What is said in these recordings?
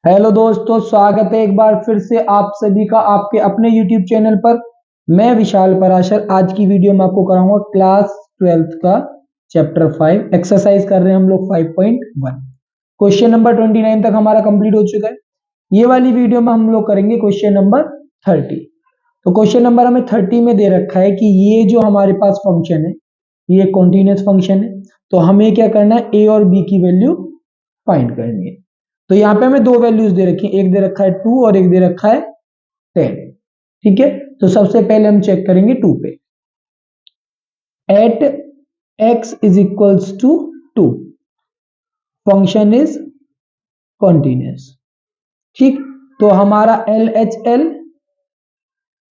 Hello दोस्तों, स्वागत है एक बार फिर से आप सभी का आपके अपने YouTube चैनल पर। मैं विशाल पराशर। आज की वीडियो में आपको कराऊंगा क्लास 12th का चैप्टर 5 एक्सरसाइज कर रहे हैं हम लोग 5.1। क्वेश्चन नंबर 29 तक हमारा कंप्लीट हो चुका है। ये वाली वीडियो में हम लोग करेंगे क्वेश्चन नंबर 30। तो क्वेश्चन नंबर हमें 30 में दे रखा है कि ये जो हमारे पास फंक्शन है ये कॉन्टिन्यूस फंक्शन है। तो हमें क्या करना है, ए और बी की वैल्यू फाइंड करनी है। तो यहाँ पे हमें दो वैल्यूज दे रखी है, एक दे रखा है 2 और एक दे रखा है 10। ठीक है, तो सबसे पहले हम चेक करेंगे 2 पे। At x is equals to 2 function is continuous. ठीक, तो हमारा LHL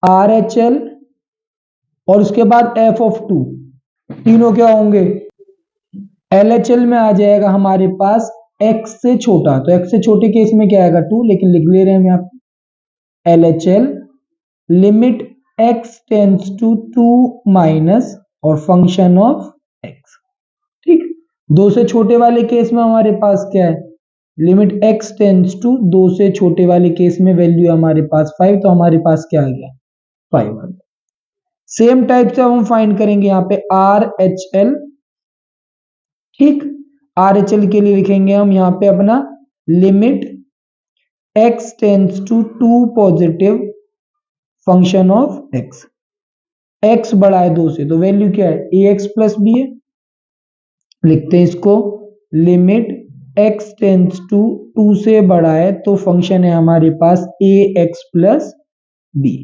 RHL और उसके बाद f ऑफ 2 तीनों क्या होंगे। LHL में आ जाएगा हमारे पास x से छोटा, तो x से छोटे केस में क्या आएगा 2, लेकिन लिख ले रहे हैं हम यहाँ पे LHL limit x tends to 2 minus और फंक्शन ऑफ x। ठीक, 2 से छोटे वाले केस में हमारे पास क्या है, लिमिट x टेंस टू 2 से छोटे वाले केस में वैल्यू हमारे पास 5, तो हमारे पास क्या आ गया 5 आ गया। सेम टाइप से हम फाइंड करेंगे यहाँ पे RHL। ठीक, RHL के लिए लिखेंगे हम यहाँ पे अपना limit x tends to 2 positive function of x बड़ा है 2 से, तो वैल्यू क्या है ax प्लस बी है। लिखते हैं इसको, लिमिट x टेंस टू 2 से बड़ा है तो फंक्शन है हमारे पास ax प्लस बी,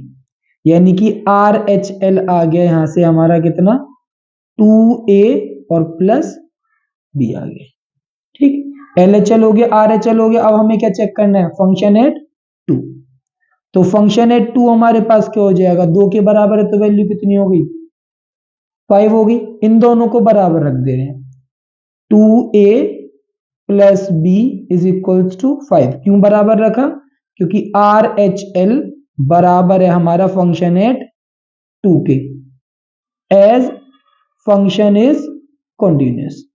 यानी कि RHL आ गया यहां से हमारा कितना 2a और प्लस b आ गया। ठीक, LHL हो गया, RHL हो गया। अब हमें क्या चेक करना है, फंक्शन एट 2। तो फंक्शन एट 2 हमारे पास क्या हो जाएगा, 2 के बराबर है तो वैल्यू कितनी हो गई 5 होगी। इन दोनों को बराबर रख दे रहे हैं, 2a plus B is equals to 5। क्यों बराबर रखा, क्योंकि RHL बराबर है हमारा फंक्शन एट 2 के, एज फंक्शन इज कॉन्टिन्यूस।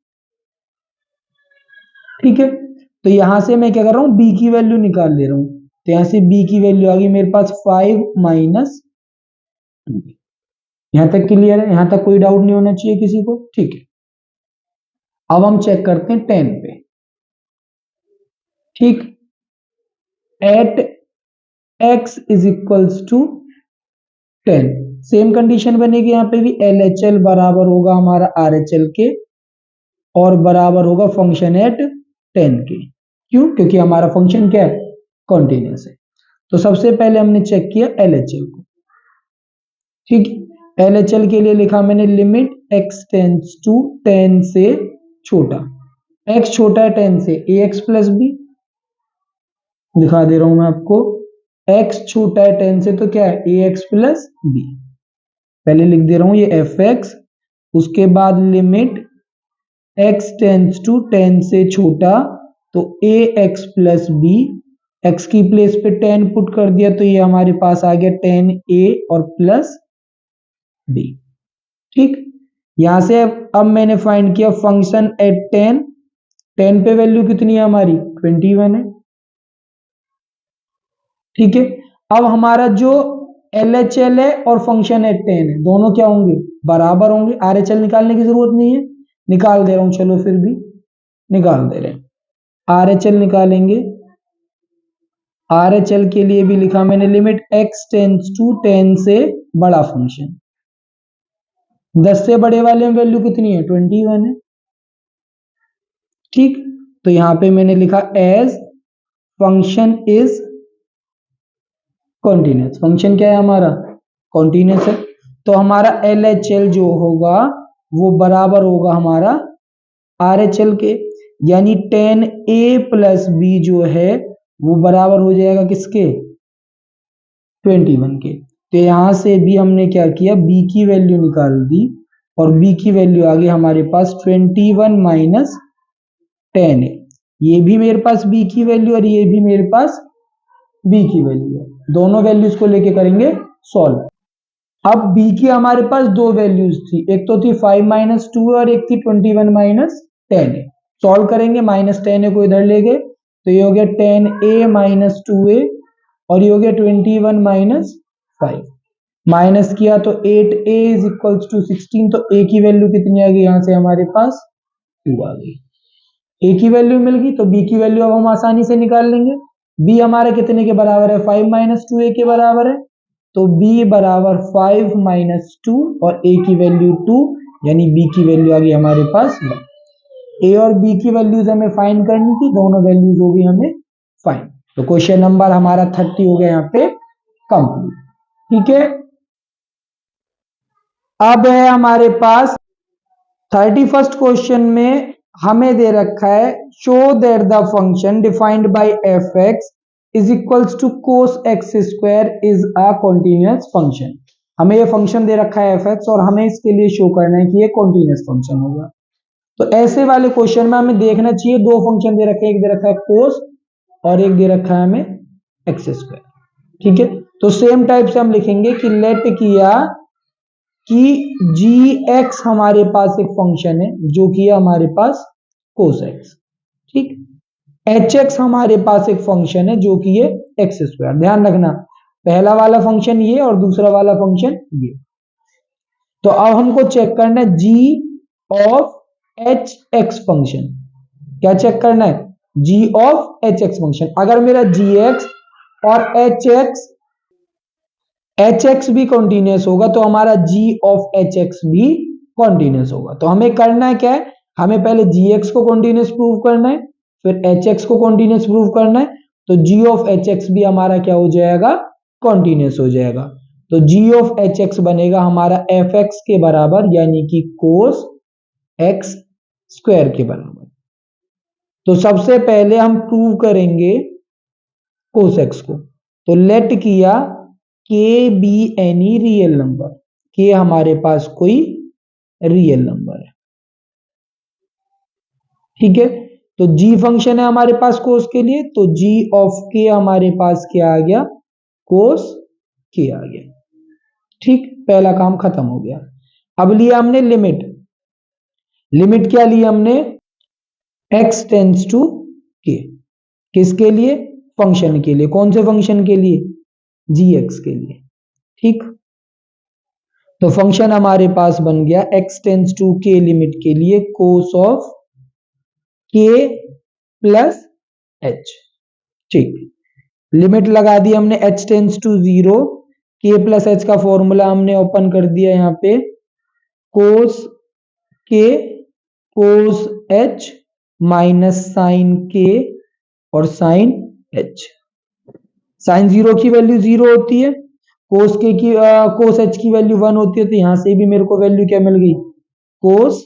ठीक है, तो यहां से मैं क्या कर रहा हूं, b की वैल्यू निकाल ले रहा हूं। तो यहां से b की वैल्यू आ गई मेरे पास 5 माइनस 2। यहां तक क्लियर है, यहां तक कोई डाउट नहीं होना चाहिए किसी को। ठीक है, अब हम चेक करते हैं 10 पे। ठीक, at x is equals to 10, same condition बनेगी यहाँ पे भी, LHL बराबर होगा हमारा RHL के और बराबर होगा फंक्शन एट 10 के। क्यों, क्योंकि हमारा फंक्शन क्या है कॉन्टिन्यूस है। तो सबसे पहले हमने चेक किया LHL को। ठीक, LHL के लिए लिखा मैंने लिमिट x टेंस टू 10 से छोटा, x छोटा है 10 से, ax प्लस बी। दिखा दे रहा हूं मैं आपको, x छोटा है 10 से तो क्या है ax प्लस बी। पहले लिख दे रहा हूं ये fx, उसके बाद लिमिट x टेंस टू 10 से छोटा तो ax प्लस बी। x की प्लेस पे 10 पुट कर दिया तो ये हमारे पास आ गया 10a और प्लस b। ठीक, यहां से अब मैंने फाइंड किया फंक्शन एट 10। 10 पे वैल्यू कितनी है हमारी 21 है। ठीक है, अब हमारा जो LHL है और फंक्शन एट 10 है दोनों क्या होंगे बराबर होंगे। RHL निकालने की जरूरत नहीं है, निकाल दे रहा हूं, चलो फिर भी निकाल दे रहे हैं। RHL निकालेंगे, RHL के लिए भी लिखा मैंने लिमिट x टेंस टू 10 से बड़ा फंक्शन, 10 से बड़े वाले में वैल्यू कितनी है 21 है। ठीक, तो यहां पे मैंने लिखा as function is continuous. Function क्या है हमारा कॉन्टिन्यूस है, तो हमारा LHL जो होगा वो बराबर होगा हमारा RHL के, यानी 10a प्लस बी जो है वो बराबर हो जाएगा किसके 21 के। तो यहां से भी हमने क्या किया, b की वैल्यू निकाल दी और b की वैल्यू आ गई हमारे पास 21 माइनस 10 है। ये भी मेरे पास b की वैल्यू और ये भी मेरे पास b की वैल्यू है, दोनों वैल्यूज को लेके करेंगे सॉल्व। अब b की हमारे पास दो वैल्यूज थी, एक तो थी 5 माइनस 2 और एक थी 21 माइनस 10 है। सॉल्व करेंगे, माइनस 10 को इधर ले गए तो ये हो गया 10a माइनस 2a और ये हो गया 21 माइनस 5। माइनस किया तो 8a इज इक्वल्स टू 16, तो a की वैल्यू कितनी आ गई, यहां से हमारे पास 2 आ गई। a की वैल्यू मिल गई तो b की वैल्यू अब हम आसानी से निकाल लेंगे। b हमारा कितने के बराबर है, 5 माइनस 2a के बराबर है, तो b बराबर 5 माइनस 2 और a की वैल्यू 2, यानी b की वैल्यू आ गई हमारे पास 1। a और b की वैल्यूज हमें फाइंड करनी थी, दोनों वैल्यूज हो गई हमें फाइंड। तो क्वेश्चन नंबर हमारा 30 हो गया यहाँ पे कंप्लीट। ठीक है, अब है हमारे पास 31st क्वेश्चन में हमें दे रखा है show that the function defined by F x is equals to cos x square is a continuous function. हमें ये फंक्शन दे रखा है एफ एक्स और हमें इसके लिए शो करना है कि ये कॉन्टिन्यूअस फंक्शन होगा। तो ऐसे वाले क्वेश्चन में हमें देखना चाहिए दो फंक्शन दे रखे हैं, एक दे रखा है कोस और एक दे रखा है हमें एक्स स्क्वायर। ठीक है, तो सेम टाइप से हम लिखेंगे कि लेट किया कि जी एक्स हमारे पास एक फंक्शन है जो कि है हमारे पास कोस एक्स। ठीक, एच एक्स हमारे पास एक फंक्शन है जो कि है एक्स स्क्वायर। ध्यान रखना, पहला वाला फंक्शन ये और दूसरा वाला फंक्शन ये। तो अब हमको चेक करना है जी ऑफ एच एक्स फंक्शन। क्या चेक करना है, जी ऑफ एच एक्स फंक्शन। अगर मेरा जी एक्स और एच एक्स भी कॉन्टिन्यूस होगा तो हमारा जी ऑफ एच एक्स भी कॉन्टिन्यूस होगा। तो हमें करना है क्या है, हमें पहले जी एक्स को कॉन्टिन्यूस प्रूव करना है, फिर एच एक्स को कॉन्टिन्यूस प्रूव करना है। तो जी ऑफ एच एक्स भी हमारा क्या हो जाएगा, कॉन्टिन्यूस हो जाएगा। तो जी ऑफ एच एक्स बनेगा हमारा एफ एक्स के बराबर, यानी कि कोस एक्स स्क्वायर के बराबर। तो सबसे पहले हम प्रूव करेंगे कोस एक्स को। तो लेट किया के बी एनी रियल नंबर, के हमारे पास कोई रियल नंबर है। ठीक है, तो जी फंक्शन है हमारे पास कोस के लिए, तो जी ऑफ के हमारे पास क्या आ गया, कोस के आ गया। ठीक, पहला काम खत्म हो गया। अब लिया हमने लिमिट। लिमिट क्या लिया हमने, x टेंस टू के। किसके लिए, फंक्शन के लिए। कौन से फंक्शन के लिए, जी एक्स के लिए। ठीक, तो फंक्शन हमारे पास बन गया x टेंस टू के लिमिट के लिए कोस ऑफ के प्लस एच। ठीक, लिमिट लगा दी हमने h टेंस टू 0, के प्लस एच का फॉर्मूला हमने ओपन कर दिया यहाँ पे, कोस के कोस एच माइनस साइन के और साइन एच। साइन 0 की वैल्यू 0 होती है, कोस के की कोस एच की वैल्यू 1 होती है, तो यहां से भी मेरे को वैल्यू क्या मिल गई, कोस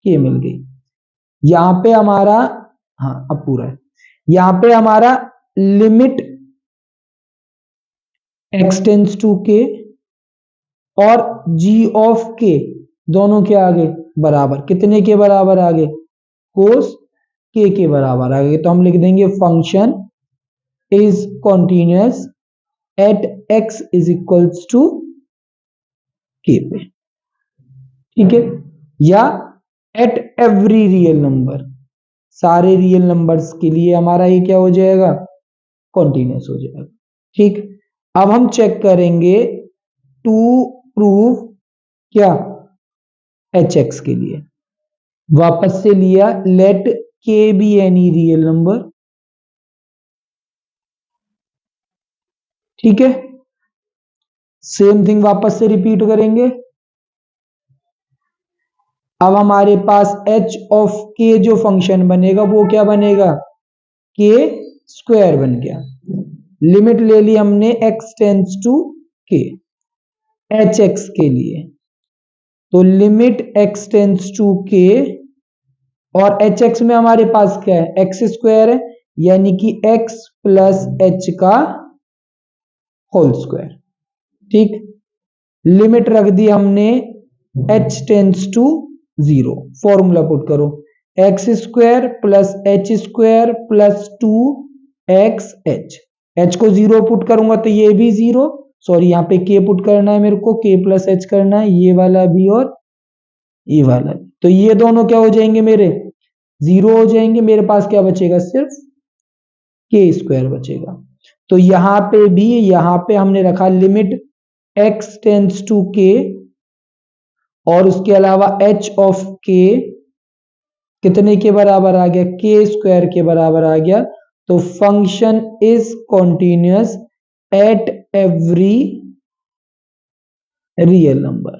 के मिल गई। यहां पे हमारा, हाँ अब पूरा है, यहां पे हमारा लिमिट एक्स टेंस टू के और जी ऑफ के दोनों के आगे बराबर, कितने के बराबर आगे, कोस के बराबर आगे। तो हम लिख देंगे function is continuous at x is equals to K पे। ठीक है, या एट एवरी रियल नंबर, सारे रियल नंबर्स के लिए हमारा ये क्या हो जाएगा, कॉन्टिन्यूअस हो जाएगा। ठीक, अब हम चेक करेंगे टू प्रूव क्या, एच एक्स के लिए वापस से लिया लेट के बी एनी रियल नंबर। ठीक है, सेम थिंग वापस से रिपीट करेंगे। अब हमारे पास h ऑफ k जो फंक्शन बनेगा वो क्या बनेगा, के स्क्वायर बन गया। लिमिट ले ली हमने x टेंस टू के एच एक्स के लिए, तो लिमिट x टेंस टू के और एच एक्स में हमारे पास क्या है, एक्स स्क्वायर है, यानी कि x प्लस एच का होल स्क्वायर। ठीक, लिमिट रख दी हमने h tends to 0, formula put करो, x square plus h square plus 2x h को 0 पुट करूंगा तो ये भी 0, सॉरी यहाँ पे k पुट करना है मेरे को, k प्लस एच करना है, ये वाला भी और ये वाला भी। तो ये दोनों क्या हो जाएंगे मेरे, 0 हो जाएंगे। मेरे पास क्या बचेगा, सिर्फ के स्क्वायर बचेगा। तो यहां पे भी, यहां पे हमने रखा लिमिट x टेंड्स टू के, और उसके अलावा h ऑफ के कितने के बराबर आ गया, के स्क्वायर के बराबर आ गया। तो function is continuous eight every real number.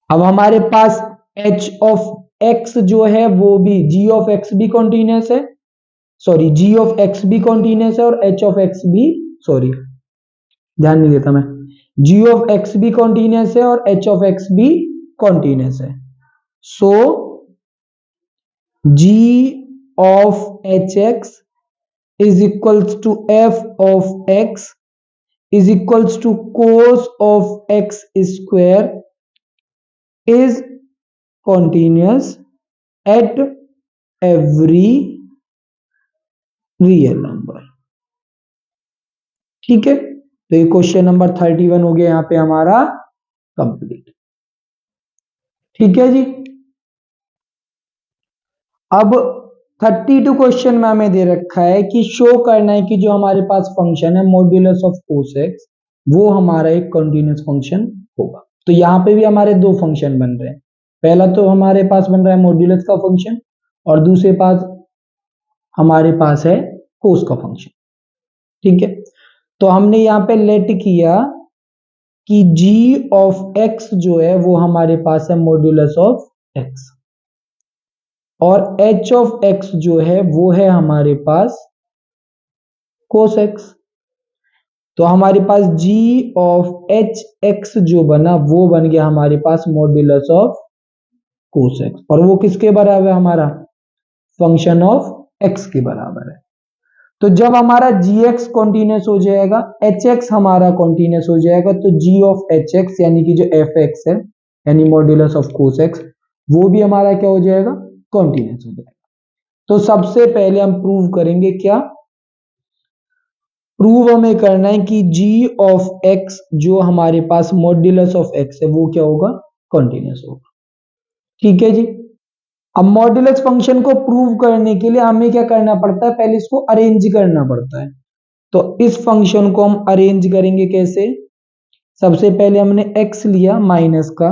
अब हमारे पास h ऑफ x जो है वो भी, g ऑफ x भी कॉन्टिन्यूअस है, सॉरी g ऑफ x भी कॉन्टिन्यूअस है और h ऑफ x भी, सॉरी ध्यान नहीं देता मैं, g ऑफ x भी कॉन्टिन्यूअस है और h ऑफ x भी कॉन्टिन्यूअस है। सो g of hx is equals to f of x is equals to cos of x square is continuous at every real number। ठीक है, तो ये क्वेश्चन नंबर 31 हो गया यहां पे हमारा कंप्लीट। ठीक है जी। अब 32 क्वेश्चन में हमें दे रखा है कि शो करना है कि जो हमारे पास फंक्शन है मॉड्यूलस ऑफ cos x वो हमारा एक कंटीन्यूअस फंक्शन होगा। तो यहाँ पे भी हमारे दो फंक्शन बन रहे हैं, पहला तो हमारे पास बन रहा है मॉड्यूलस का फंक्शन और दूसरे पास हमारे पास है कोस का फंक्शन। ठीक है, तो हमने यहाँ पे लेट किया कि g ऑफ x जो है वो हमारे पास है मॉड्यूलस ऑफ x और h ऑफ x जो है वो है हमारे पास cos x। तो हमारे पास g ऑफ h x जो बना वो बन गया हमारे पास मॉड्यूलस ऑफ cos x, और वो किसके बराबर है, हमारा फंक्शन ऑफ x के बराबर है। तो जब हमारा gx कॉन्टिन्यूस हो जाएगा, hx हमारा कॉन्टिन्यूस हो जाएगा, तो g ऑफ hx यानी कि जो fx है यानी मॉड्यूलस ऑफ cos x वो भी हमारा क्या हो जाएगा, कॉन्टिन्यूस हो जाएगा। तो सबसे पहले हम प्रूव करेंगे, क्या प्रूव हमें करना है कि g ऑफ x जो हमारे पास मॉड्यूलस ऑफ x है वो क्या होगा, कॉन्टिन्यूस होगा। ठीक है जी। अब मॉड्यूलस फंक्शन को प्रूव करने के लिए हमें क्या करना पड़ता है, पहले इसको अरेंज करना पड़ता है। तो इस फंक्शन को हम अरेंज करेंगे कैसे, सबसे पहले हमने x लिया माइनस का,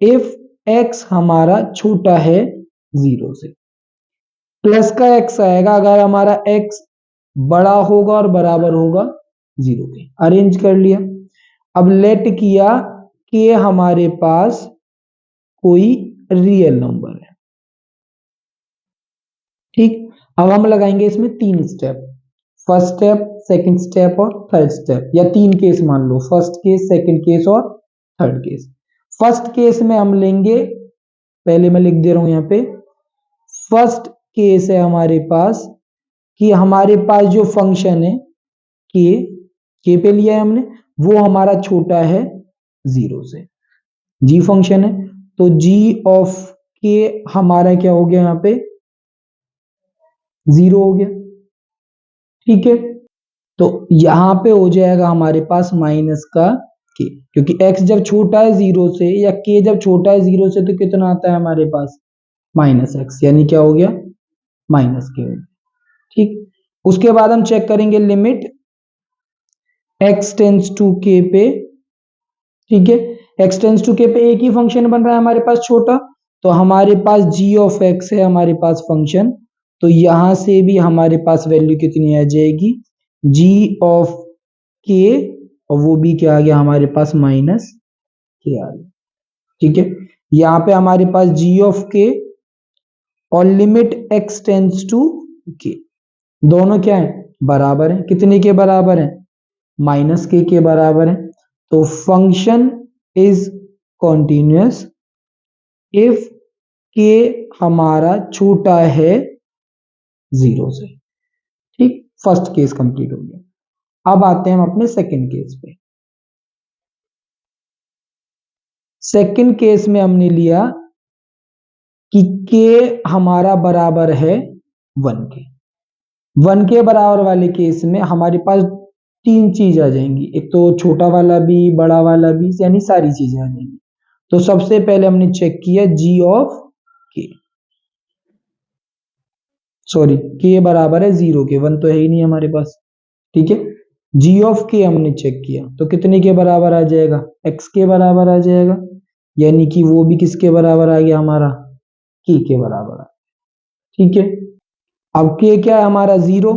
इफ x हमारा छोटा है 0 से, प्लस का x आएगा अगर हमारा x बड़ा होगा और बराबर होगा 0 के। अरेंज कर लिया। अब लेट किया कि हमारे पास कोई रियल नंबर है। ठीक, अब हम लगाएंगे इसमें 3 step, first step, second step और थर्ड स्टेप, या 3 केस मान लो, फर्स्ट केस, सेकंड केस और थर्ड केस। फर्स्ट केस में हम लेंगे, पहले मैं लिख दे रहा हूं यहां पे, फर्स्ट केस है हमारे पास कि हमारे पास जो फंक्शन है के पे लिया है हमने, वो हमारा छोटा है 0 से, जी फंक्शन है, तो जी ऑफ के हमारा क्या हो गया यहाँ पे 0 हो गया। ठीक है, तो यहां पे हो जाएगा हमारे पास माइनस का के, क्योंकि x जब छोटा है 0 से या k जब छोटा है 0 से तो कितना आता है हमारे पास माइनस x, यानी क्या हो गया माइनस के हो गया। ठीक, उसके बाद हम चेक करेंगे limit x tends to k पे। ठीक है, x टेंड्स टू k पे एक ही फंक्शन बन रहा है हमारे पास छोटा, तो हमारे पास g ऑफ x है हमारे पास फंक्शन, तो यहां से भी हमारे पास वैल्यू कितनी आ जाएगी g ऑफ k, और वो भी क्या आ गया हमारे पास माइनस के आ गया। ठीक है, यहाँ पे हमारे पास g ऑफ k और limit x tends to k दोनों क्या है बराबर है, कितने के बराबर है माइनस के बराबर है। तो function is continuous if k हमारा छोटा है 0 से। ठीक, फर्स्ट केस कंप्लीट हो गया। अब आते हैं हम अपने सेकंड केस पे। सेकंड केस में हमने लिया कि k हमारा बराबर है 1 के। 1 के बराबर वाले केस में हमारे पास 3 चीज आ जाएंगी, एक तो छोटा वाला भी बड़ा वाला भी, यानी सारी चीजें आ जाएंगी। तो सबसे पहले हमने चेक किया g ऑफ k, सॉरी के बराबर है 0 के, 1 तो है ही नहीं हमारे पास। ठीक है, जी ऑफ के हमने चेक किया तो कितने के बराबर आ जाएगा, एक्स के बराबर आ जाएगा, यानी कि वो भी किसके बराबर आ गया हमारा, के बराबर आ। ठीक है, अब के क्या है हमारा 0,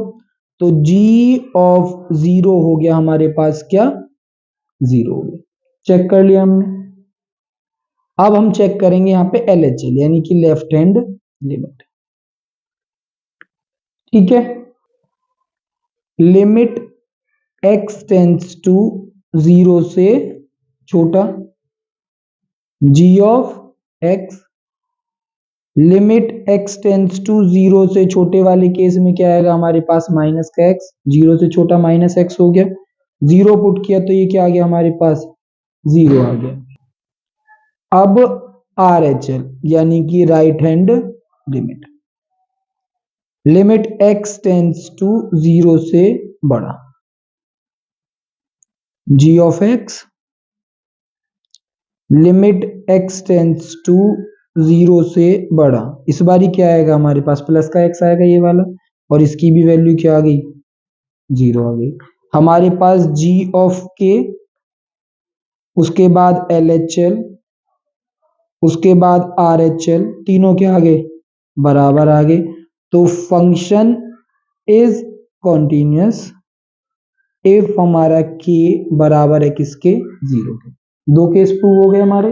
तो जी ऑफ 0 हो गया हमारे पास क्या, 0 हो गया, चेक कर लिया हमने। अब हम चेक करेंगे यहाँ पे LHL यानी कि लेफ्ट हैंड लिमिट। ठीक है, लिमिट x टेंड्स टू 0 से छोटा, g of x, limit x tends to 0 से छोटे वाले केस में क्या आएगा हमारे पास, माइनस का x, 0 से छोटा माइनस x हो गया, 0 पुट किया तो ये क्या आ गया हमारे पास, 0 आ गया। अब RHL यानी कि right hand limit, limit x tends to 0 से बड़ा, g of x, limit x tends to 0 से बड़ा, इस बारी क्या आएगा हमारे पास, प्लस का x आएगा ये वाला, और इसकी भी वैल्यू क्या आ गई, 0 आ गई। हमारे पास g ऑफ k, उसके बाद LHL, उसके बाद RHL, तीनों के आगे बराबर आ गए, तो फंक्शन इज कॉन्टिन्यूअस इफ हमारा k बराबर है किसके, 0 के। दो केस प्रूव हो गए हमारे,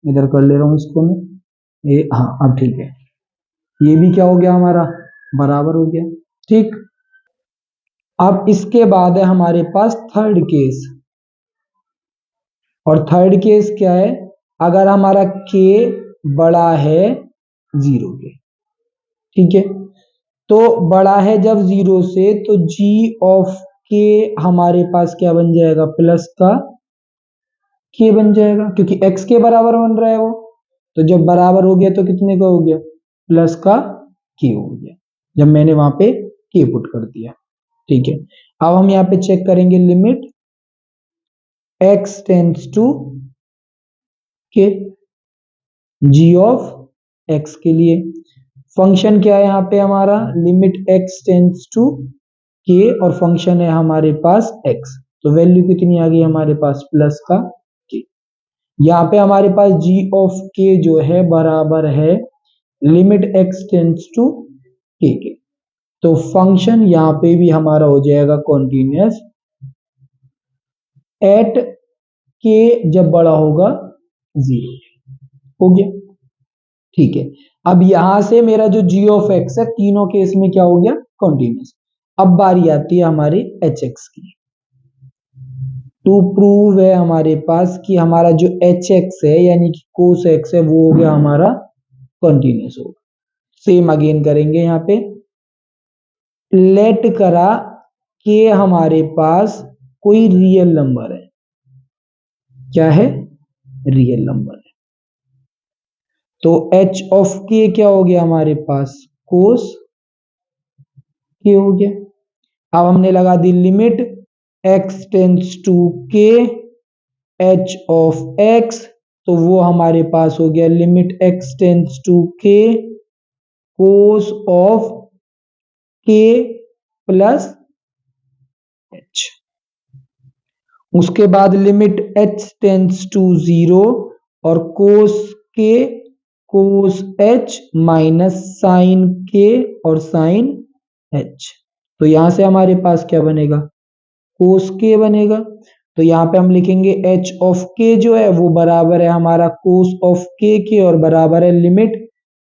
इधर कर ले रहा हूं इसको मैं, ये हाँ अब ठीक है, ये भी क्या हो गया हमारा, बराबर हो गया। ठीक, अब इसके बाद है हमारे पास थर्ड केस, और थर्ड केस क्या है, अगर हमारा k बड़ा है 0 के। ठीक है, तो बड़ा है जब 0 से, तो g ऑफ k हमारे पास क्या बन जाएगा, प्लस का k बन जाएगा, क्योंकि x के बराबर बन रहा है वो, तो जब बराबर हो गया तो कितने का हो गया, प्लस का k हो गया, जब मैंने वहां पे k पुट कर दिया। ठीक है, अब हम यहाँ पे चेक करेंगे limit x tends to k, g of x के लिए फंक्शन क्या है यहाँ पे हमारा, limit x tends to k, और फंक्शन है हमारे पास x, तो वैल्यू कितनी आ गई हमारे पास, प्लस का k। यहाँ पे हमारे पास g ऑफ k जो है बराबर है limit x tends to k के, तो फंक्शन यहाँ पे भी हमारा हो जाएगा कॉन्टिन्यूअस एट k जब बड़ा होगा 0, हो गया। ठीक है, अब यहां से मेरा जो g ऑफ x है तीनों केस में क्या हो गया, कॉन्टिन्यूअस। अब बारी आती है हमारी hx की, टू प्रूव है हमारे पास कि हमारा जो hx है यानी कि कोस x है वो हो गया हमारा कॉन्टिन्यूअस होगा। सेम अगेन करेंगे यहाँ पे, लेट करा कि हमारे पास कोई रियल नंबर है, क्या है, रियल नंबर है, तो h ऑफ k क्या हो गया हमारे पास, कोस k हो गया। अब हमने लगा दी limit x tends to k h of x, तो वो हमारे पास हो गया limit x tends to k cos of k plus h, उसके बाद लिमिट h टेंड्स टू 0 और cos k cos h minus sine k और साइन h, तो यहां से हमारे पास क्या बनेगा, कोस k बनेगा, तो यहाँ पे हम लिखेंगे h ऑफ k जो है वो बराबर है हमारा कोस ऑफ k के, और बराबर है limit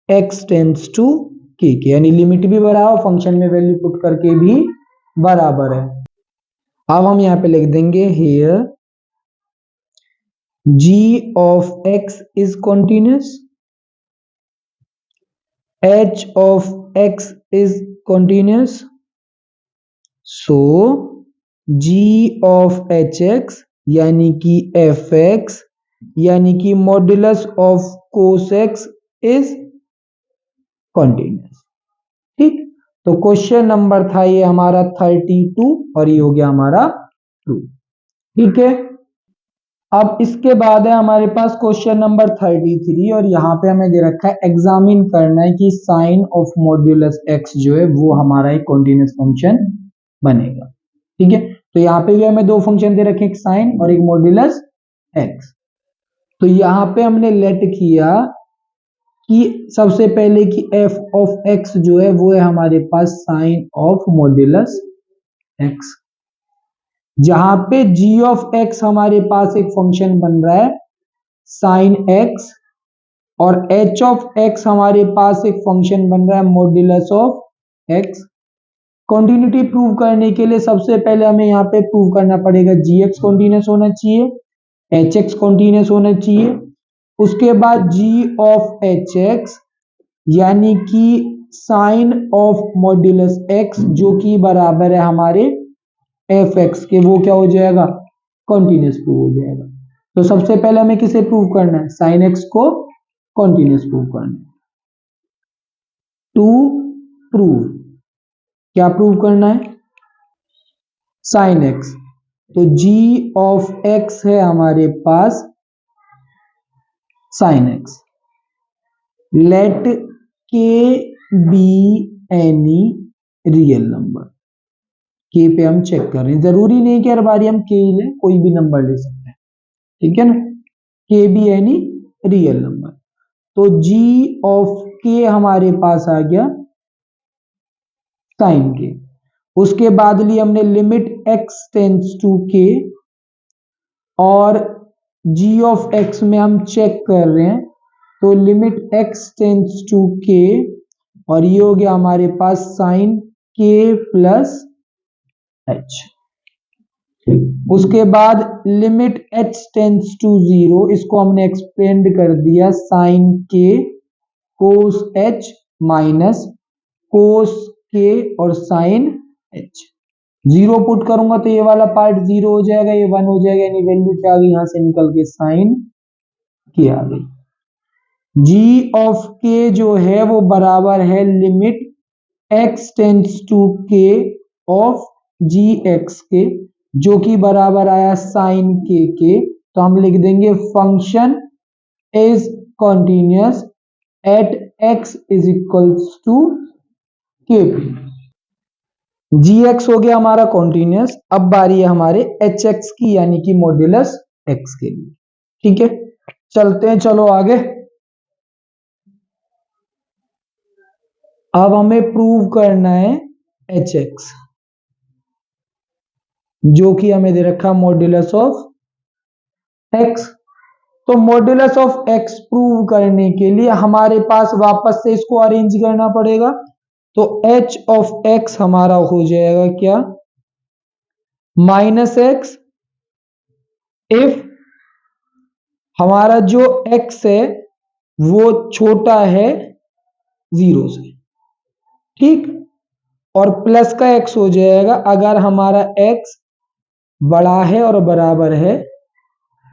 x tends to k के, यानी लिमिट भी बराबर, फंक्शन में वैल्यू पुट करके भी बराबर है। अब हम यहाँ पे लिख देंगे here g of x is continuous, h of x is continuous, so g of hx यानी कि fx यानी कि modulus of cos x is continuous. ठीक, तो क्वेश्चन नंबर था ये हमारा 32 और ये हो गया हमारा ट्रू। ठीक है, अब इसके बाद है हमारे पास क्वेश्चन नंबर 33 और यहाँ पे हमें दे रखा है एग्जामिन करना है कि साइन ऑफ मॉड्यूलस एक्स जो है वो हमारा एक कॉन्टिन्यूस फंक्शन बनेगा। ठीक है, तो यहाँ पे भी हमें दो फंक्शन दे रखे, एक साइन और एक मॉड्यूलस एक्स। तो यहाँ पे हमने लेट किया कि सबसे पहले कि एफ ऑफ एक्स जो है वो है हमारे पास साइन ऑफ मॉड्यूलस एक्स, जहां पे g ऑफ x हमारे पास एक फंक्शन बन रहा है साइन x और h ऑफ x हमारे पास एक फंक्शन बन रहा है modulus of x। Continuity prove करने के लिए सबसे पहले हमें यहाँ पे प्रूव करना पड़ेगा gx कॉन्टिन्यूस होना चाहिए, hx कॉन्टिन्यूस होना चाहिए। उसके बाद g ऑफ hx यानी कि साइन ऑफ मॉड्यूलस x जो कि बराबर है हमारे एफ एक्स के, वो क्या हो जाएगा, कॉन्टिन्यूस प्रूव हो जाएगा। तो सबसे पहले हमें किसे प्रूव करना है, साइन एक्स को कॉन्टिन्यूस प्रूव करना है। टू प्रूव, क्या प्रूव करना है, साइन एक्स, तो g ऑफ x है हमारे पास sine x, let k be any real number. के पे हम चेक कर रहे हैं, जरूरी नहीं कि हर बारी हम के ही लें, कोई भी नंबर ले सकते हैं, ठीक है ना, के बी एनी रियल नंबर। तो g ऑफ के हमारे पास आ गया साइन के। उसके बाद लिए हमने लिमिट x टेंड्स टू के और g ऑफ x में हम चेक कर रहे हैं, तो लिमिट x टेंड्स टू के और ये हो गया हमारे पास साइन के प्लस h। उसके बाद लिमिट h टेंड्स टू 0, इसको हमने एक्सपेंड कर दिया साइन के कोस h माइनस कोस के और साइन h। 0 पुट करूंगा तो ये वाला पार्ट 0 हो जाएगा, ये 1 हो जाएगा, यानी वैल्यू क्या आ गई यहां से निकल के साइन के आ गई। g ऑफ के जो है वो बराबर है लिमिट x टेंड्स टू के ऑफ जी एक्स के, जो कि बराबर आया साइन के। तो हम लिख देंगे function is continuous at x is equals to K. G x हो गया हमारा कॉन्टिन्यूअस, अब बारी है हमारे एच एक्स की यानी कि मॉड्यूलस एक्स के लिए। ठीक है, चलते हैं, चलो आगे। अब हमें प्रूव करना है एच एक्स, जो कि हमें दे रखा मॉड्यूलस ऑफ एक्स। तो मॉड्यूलस ऑफ एक्स प्रूव करने के लिए हमारे पास वापस से इसको अरेंज करना पड़ेगा। तो एच ऑफ एक्स हमारा हो जाएगा क्या, माइनस एक्स इफ हमारा जो एक्स है वो छोटा है 0 से, ठीक, और प्लस का एक्स हो जाएगा अगर हमारा एक्स बड़ा है और बराबर है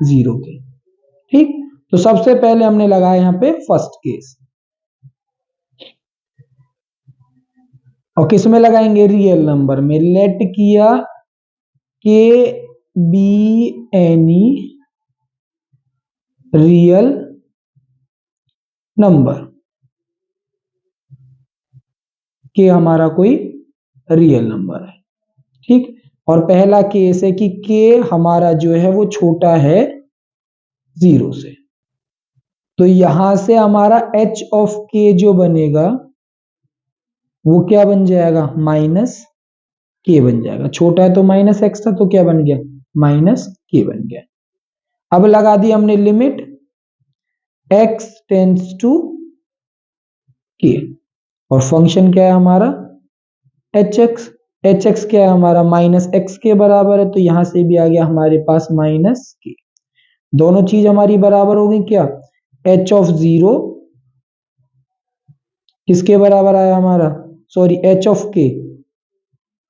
0 के। ठीक, तो सबसे पहले हमने लगाया यहां पे फर्स्ट केस, और किस में लगाएंगे, रियल नंबर में। लेट किया के बी एनी रियल नंबर, के हमारा कोई रियल नंबर है, ठीक। और पहला केस है कि के हमारा जो है वो छोटा है 0 से, तो यहां से हमारा एच ऑफ के जो बनेगा वो क्या बन जाएगा, माइनस के बन जाएगा। छोटा है तो माइनस एक्स था, तो क्या बन गया, माइनस के बन गया। अब लगा दी हमने लिमिट x टेंड्स टू के, और फंक्शन क्या है हमारा एच एक्स। एच एक्स क्या है हमारा, माइनस एक्स के बराबर है, तो यहां से भी आ गया हमारे पास माइनस के। दोनों चीज हमारी बराबर हो गई क्या, एच ऑफ 0 किसके बराबर आया हमारा, सॉरी एच ऑफ के,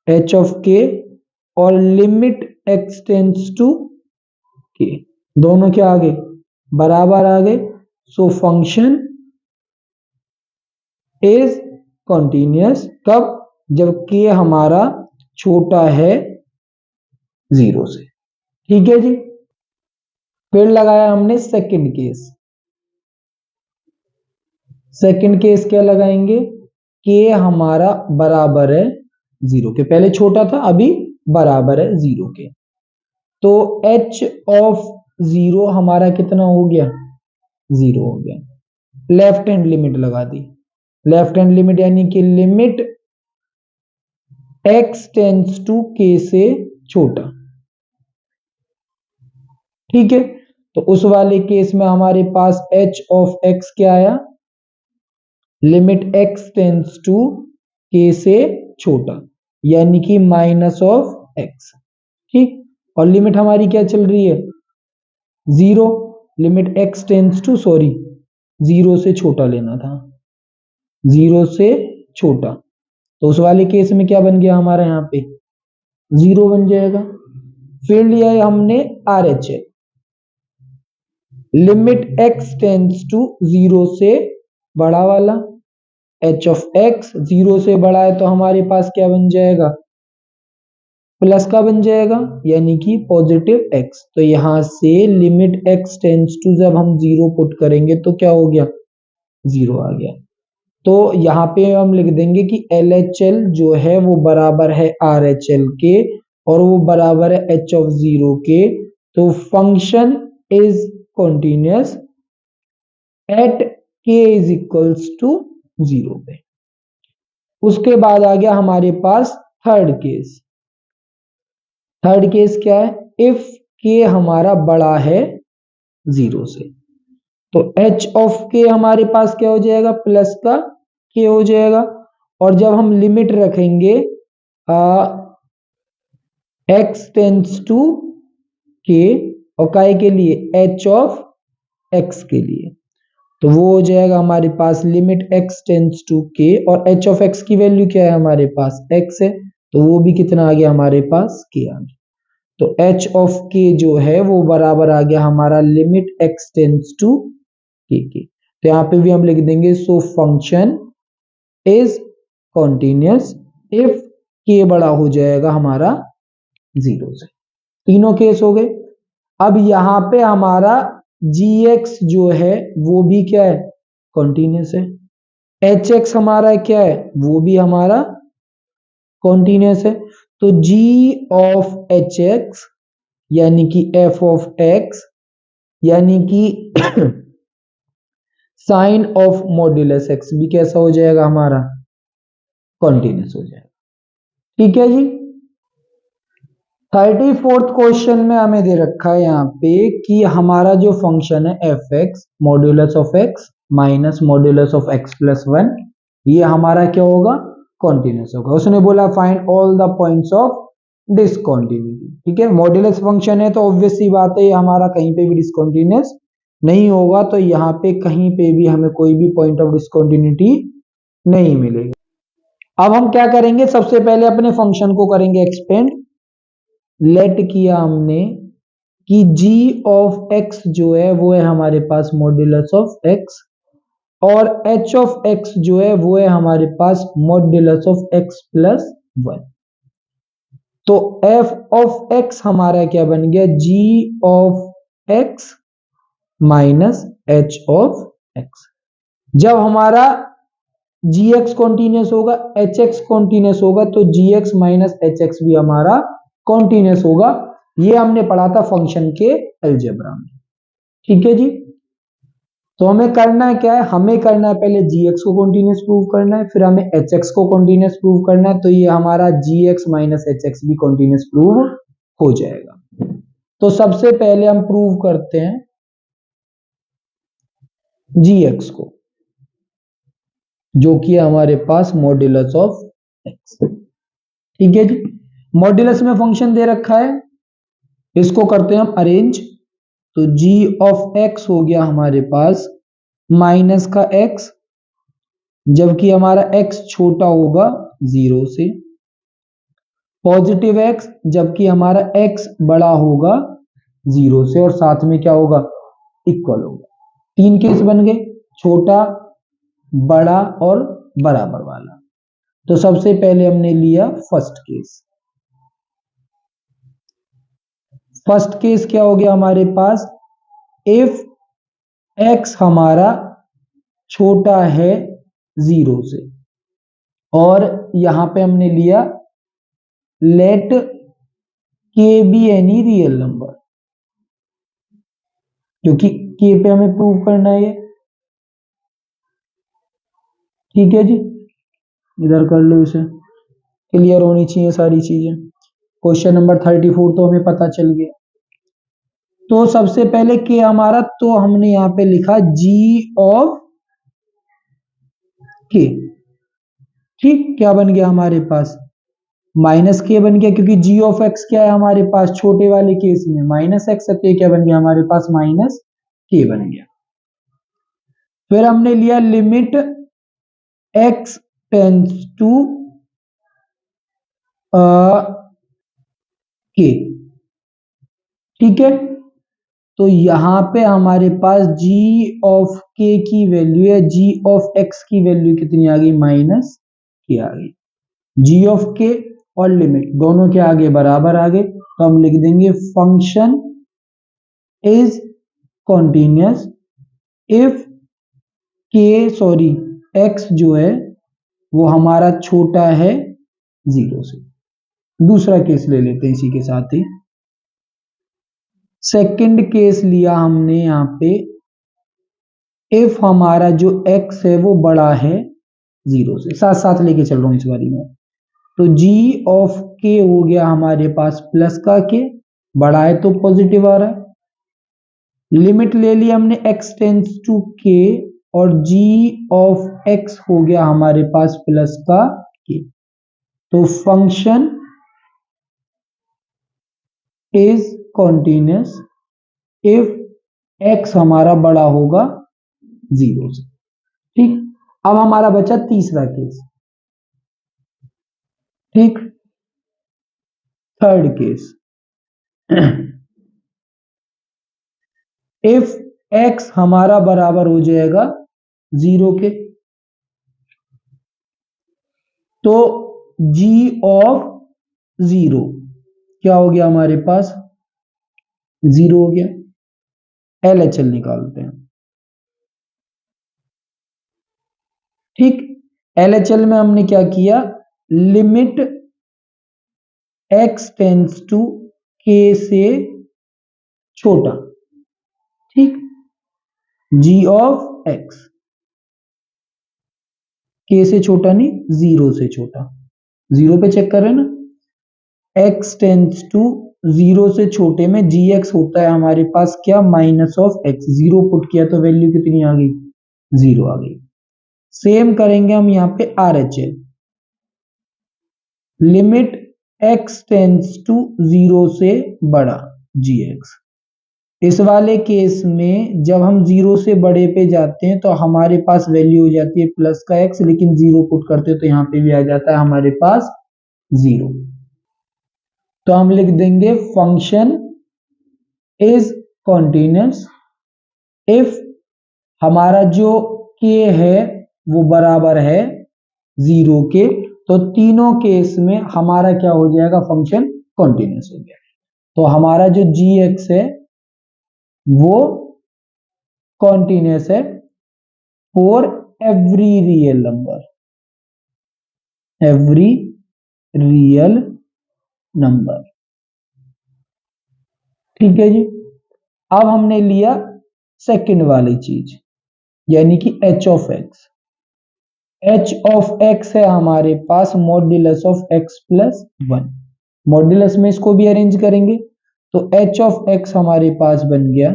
एच ऑफ के और लिमिट x टेंड्स टू के, दोनों क्या आ गए, बराबर आ गए। सो फंक्शन इज कॉन्टिन्यूअस, कब, जब के हमारा छोटा है 0 से। ठीक है जी। फिर लगाया हमने सेकंड केस। सेकंड केस क्या लगाएंगे, के हमारा बराबर है 0 के, पहले छोटा था अभी बराबर है 0 के, तो h ऑफ 0 हमारा कितना हो गया, 0 हो गया। लेफ्ट हैंड लिमिट लगा दी, लेफ्ट हैंड लिमिट यानी कि limit x tends to k से छोटा, ठीक है। तो उस वाले केस में हमारे पास h ऑफ x क्या आया, limit x tends to k से छोटा, यानी कि माइनस ऑफ x, ठीक। और लिमिट हमारी क्या चल रही है, 0, limit x tends to, sorry 0 से छोटा लेना था, 0 से छोटा, तो उस वाले केस में क्या बन गया हमारा, यहाँ पे 0 बन जाएगा। फिर लिया है हमने RHS, limit x tends to 0 से बड़ा वाला, h ऑफ x 0 से बड़ा है तो हमारे पास क्या बन जाएगा, प्लस का बन जाएगा, यानी कि पॉजिटिव x। तो यहां से लिमिट x टेंड्स टू जब हम 0 पुट करेंगे तो क्या हो गया, 0 आ गया। तो यहाँ पे हम लिख देंगे कि LHL जो है वो बराबर है RHL के, और वो बराबर है h ऑफ 0 के। तो function is continuous at k is equals to 0 पे। उसके बाद आ गया हमारे पास थर्ड केस। थर्ड केस क्या है, इफ k हमारा बड़ा है 0 से, तो h ऑफ k हमारे पास क्या हो जाएगा, प्लस का k हो जाएगा। और जब हम लिमिट रखेंगे x टेंड्स टू k और काय के लिए, h ऑफ x के लिए, तो वो हो जाएगा हमारे पास limit x tends to k, और h ऑफ x की वैल्यू क्या है हमारे पास, x है, तो वो भी कितना आ गया हमारे पास, k आ गया। तो h ऑफ k जो है वो बराबर आ गया हमारा limit x tends to k के। तो यहाँ पे भी हम लिख देंगे so function is continuous if k बड़ा हो जाएगा हमारा 0 से। तीनों केस हो गए। अब यहाँ पे हमारा gx जो है वो भी क्या है, कॉन्टिन्यूअस है। hx हमारा क्या है, वो भी हमारा कॉन्टिन्यूअस है। तो g ऑफ hx यानी कि f ऑफ x यानी कि साइन ऑफ मॉड्यूलस x भी कैसा हो जाएगा हमारा, कॉन्टिन्यूअस हो जाएगा, ठीक है जी। 34th क्वेश्चन में हमें दे रखा है यहाँ पे कि हमारा जो फंक्शन है F x modulus of x minus modulus of x plus 1, ये हमारा क्या होगा, कॉन्टिन्यूअस होगा। उसने बोला find all the points of discontinuity, ठीक है। मॉड्यूलस फंक्शन है तो ऑब्वियस सी बात है ये हमारा कहीं पे भी डिसकंटिन्यूअस नहीं होगा, तो यहाँ पे कहीं पे भी हमें कोई भी पॉइंट ऑफ डिसकंटिन्यूटी नहीं मिलेगी। अब हम क्या करेंगे, सबसे पहले अपने फंक्शन को करेंगे एक्सपेंड। लेट किया हमने कि g ऑफ x जो है वो है हमारे पास मॉड्यूलस ऑफ x, और h ऑफ x जो है वो है हमारे पास मॉड्यूलस ऑफ x प्लस 1। तो f ऑफ x हमारा क्या बन गया, g of x minus h of x। जब हमारा gx कॉन्टिन्यूअस होगा, hx कॉन्टिन्यूअस होगा, तो gx माइनस hx भी हमारा कॉन्टिन्यूअस होगा। ये हमने पढ़ा था फंक्शन के अलजेब्रा में, ठीक है जी। तो हमें करना है क्या है, हमें करना है पहले gx को कॉन्टिन्यूअस प्रूव करना है, फिर हमें hx को कॉन्टिन्यूअस प्रूव करना है, तो ये हमारा gx माइनस hx भी कॉन्टिन्यूअस प्रूव हो जाएगा। तो सबसे पहले हम प्रूव करते हैं gx को, जो कि हमारे पास मॉड्यूलस ऑफ x, ठीक है जी। मॉड्यूलस में फंक्शन दे रखा है, इसको करते हैं हम अरेंज। तो g ऑफ x हो गया हमारे पास माइनस का x, जबकि हमारा x छोटा होगा 0 से, पॉजिटिव x जबकि हमारा x बड़ा होगा 0 से, और साथ में क्या होगा, इक्वल होगा। तीन केस बन गए, छोटा, बड़ा और बराबर वाला। तो सबसे पहले हमने लिया फर्स्ट केस। फर्स्ट केस क्या हो गया हमारे पास, इफ x हमारा छोटा है 0 से, और यहां पे हमने लिया let k be any real number, क्योंकि k पे हमें प्रूव करना है। ठीक है जी, इधर कर लो, इसे क्लियर होनी चाहिए सारी चीजें। क्वेश्चन नंबर 34 तो हमें पता चल गया। तो सबसे पहले के हमारा, तो हमने यहां पे लिखा g ऑफ k। ठीक, क्या बन गया हमारे पास? माइनस के बन गया, क्योंकि g ऑफ x क्या है हमारे पास छोटे वाले केस में माइनस एक्स, तो क्या बन गया हमारे पास माइनस के बन गया। फिर हमने लिया limit x tends to k। ठीक है, तो यहां पे हमारे पास g ऑफ k की वैल्यू है, g ऑफ x की वैल्यू कितनी आ गई? माइनस के आ गई। g ऑफ k और लिमिट दोनों के आगे बराबर आ गए, तो हम लिख देंगे function is continuous if x जो है वो हमारा छोटा है 0 से। दूसरा केस ले लेते हैं इसी के साथ ही। सेकंड केस लिया हमने यहां पे, इफ हमारा जो x है वो बड़ा है 0 से, साथ साथ लेके चल रहा हूं इस बारी में। तो g ऑफ k हो गया हमारे पास प्लस का k, बड़ा है तो पॉजिटिव आ रहा है। लिमिट ले ली हमने x टेंस टू k, और g ऑफ x हो गया हमारे पास प्लस का k। तो function is continuous if x हमारा बड़ा होगा 0 से। ठीक, अब हमारा बचा तीसरा केस। ठीक, थर्ड केस, इफ x हमारा बराबर हो जाएगा 0 के, तो g ऑफ 0 क्या हो गया हमारे पास? 0 हो गया। LHL निकालते हैं। ठीक, LHL में हमने क्या किया? Limit x tends to k से छोटा। ठीक, g ऑफ x k से छोटा नहीं, 0 से छोटा। 0 पे चेक कर रहे हैं ना, x टेंस टू 0 से छोटे में gx होता है हमारे पास क्या? Minus of x। 0 पुट किया तो वैल्यू कितनी आ गई? 0 आ गई। सेम करेंगे हम यहाँ पे RHL। Limit x tends to 0 से बड़ा gx। इस वाले केस में जब हम 0 से बड़े पे जाते हैं तो हमारे पास वैल्यू हो जाती है प्लस का x, लेकिन 0 पुट करते तो यहाँ पे भी आ जाता है हमारे पास 0। तो हम लिख देंगे फंक्शन इज कॉन्टिन्यूअस इफ हमारा जो k है वो बराबर है 0 के, तो तीनों केस में हमारा क्या हो जाएगा? फंक्शन कॉन्टिन्यूअस हो गया। तो हमारा जो gx है वो कॉन्टिन्यूअस है for every real number, every real number. ठीक है जी, अब हमने लिया सेकंड वाली चीज, यानी कि h of x। h of x है हमारे पास modulus of x plus 1। Modulus में इसको भी अरेंज करेंगे, तो h ऑफ x हमारे पास बन गया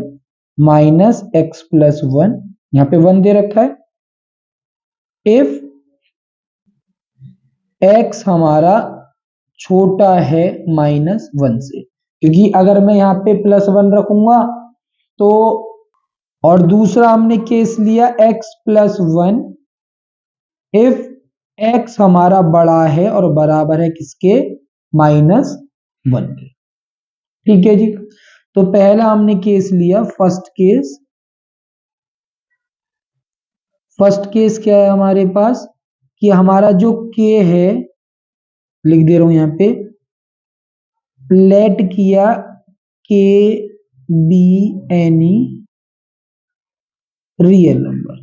माइनस एक्स प्लस 1, यहां पे 1 दे रखा है। इफ x हमारा छोटा है माइनस 1 से, क्योंकि अगर मैं यहाँ पे प्लस 1 रखूंगा तो, और दूसरा हमने केस लिया x प्लस 1, इफ x हमारा बड़ा है और बराबर है किसके? माइनस 1 के। ठीक है जी, तो पहला हमने केस लिया फर्स्ट केस। फर्स्ट केस क्या है हमारे पास कि हमारा जो k है, लिख दे रहा हूं यहां पे, लेट किया k be any real number,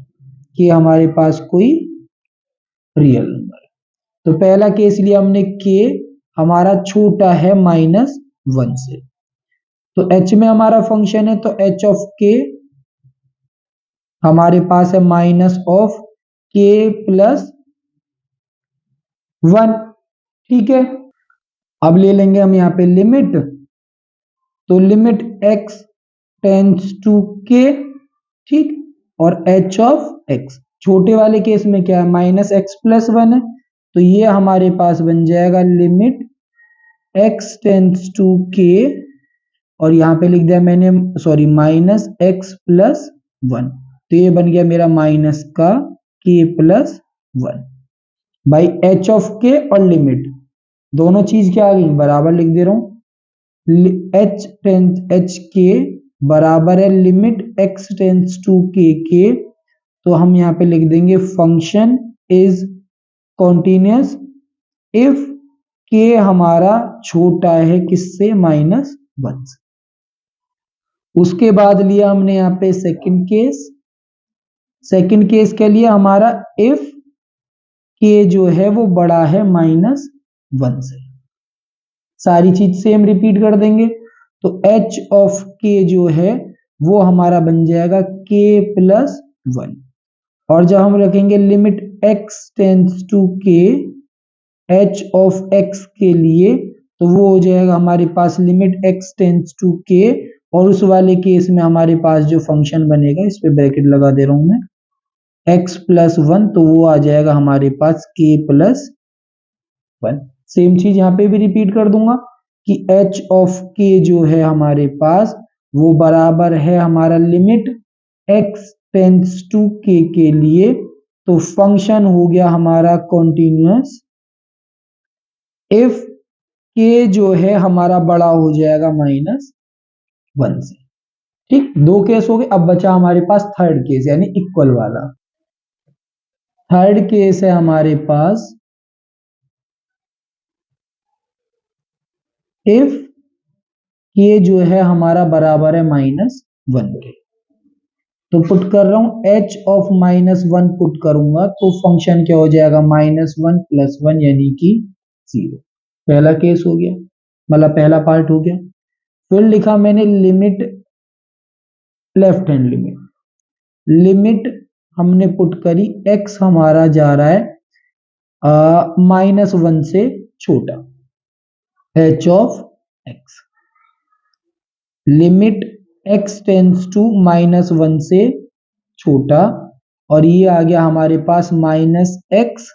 कि हमारे पास कोई रियल नंबर है। तो पहला केस लिया हमने के हमारा छोटा है -1 से, तो h में हमारा फंक्शन है तो h ऑफ के हमारे पास है -k+1, ठीक है। अब ले लेंगे हम यहाँ पे लिमिट, तो limit x tends to k, ठीक, और h ऑफ x छोटे वाले केस में क्या है -x+1 है, तो ये हमारे पास बन जाएगा limit x tends to k, और यहाँ पे लिख दिया मैंने सॉरी -x+1, तो ये बन गया मेरा माइनस का k+1 by h of k, और लिमिट दोनों चीज क्या आ गई बराबर लिख दे रहा हूं, h के बराबर है limit x tends to k, तो हम यहाँ पे लिख देंगे function is continuous if k हमारा छोटा है किससे -1 से। उसके बाद लिया हमने यहाँ पे सेकंड केस, सेकंड केस क्या लिया हमारा इफ k जो है वो बड़ा है -1 से, सारी चीज सेम रिपीट कर देंगे, तो h ऑफ k जो है वो हमारा बन जाएगा k+1, और जब हम रखेंगे limit x tends to k h of x के लिए, तो वो हो जाएगा हमारे पास limit x tends to k, और उस वाले केस में हमारे पास जो फंक्शन बनेगा इस पे ब्रैकेट लगा दे रहा हूं मैं x+1, तो वो आ जाएगा हमारे पास k+1। सेम चीज यहाँ पे भी रिपीट कर दूंगा कि h ऑफ k जो है हमारे पास वो बराबर है हमारा limit x tends to k के लिए, तो फंक्शन हो गया हमारा कॉन्टिन्यूअस इफ k जो है हमारा बड़ा हो जाएगा -1 से, ठीक। दो केस हो गए, अब बचा हमारे पास थर्ड केस यानी इक्वल वाला। थर्ड केस है हमारे पास इफ k जो है हमारा बराबर है -1 के, तो पुट कर रहा हूं h ऑफ -1 पुट करूंगा तो फंक्शन क्या हो जाएगा -1+1 यानी कि 0। पहला केस हो गया, मतलब पहला पार्ट हो गया। फिर लिखा मैंने limit left hand limit, limit हमने पुट करी x हमारा जा रहा है -1 से छोटा, h of x, limit x tends to -1 से छोटा, और ये आ गया हमारे पास -x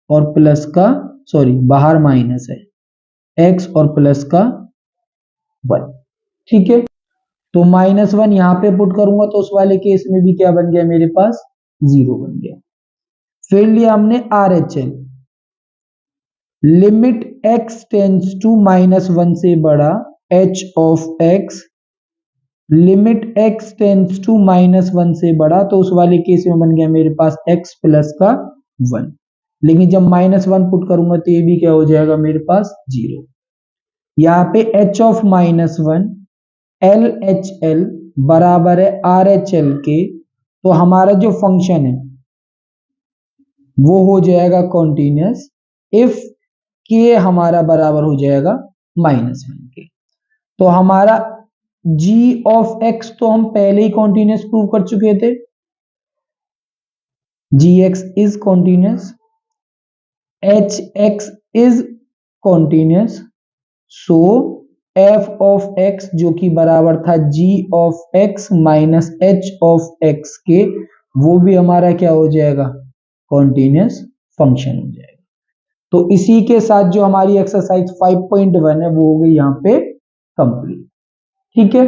और प्लस का सॉरी बाहर माइनस है x और प्लस का 1, ठीक है। तो -1 यहाँ पे पुट करूंगा तो उस वाले केस में भी क्या बन गया मेरे पास 0 बन गया। फिर लिया हमने RHL, limit x tends to -1 से बड़ा h of x, limit x tends to -1 से बड़ा, तो उस वाले केस में बन गया मेरे पास x प्लस का 1, लेकिन जब -1 पुट करूंगा तो ये भी क्या हो जाएगा मेरे पास 0। यहाँ पे h ऑफ -1 LHL बराबर है RHL के, तो हमारा जो फंक्शन है वो हो जाएगा कॉन्टिन्यूअस इफ k हमारा बराबर हो जाएगा -1 के। तो हमारा g ऑफ x तो हम पहले ही कॉन्टिन्यूअस प्रूव कर चुके थे, gx is continuous, hx is continuous, so f of x जो कि बराबर था g of x minus h of x के, वो भी हमारा क्या हो जाएगा कॉन्टिन्यूअस फंक्शन हो जाएगा। तो इसी के साथ जो हमारी एक्सरसाइज 5.1 है वो हो गई यहाँ पे कंप्लीट, ठीक है।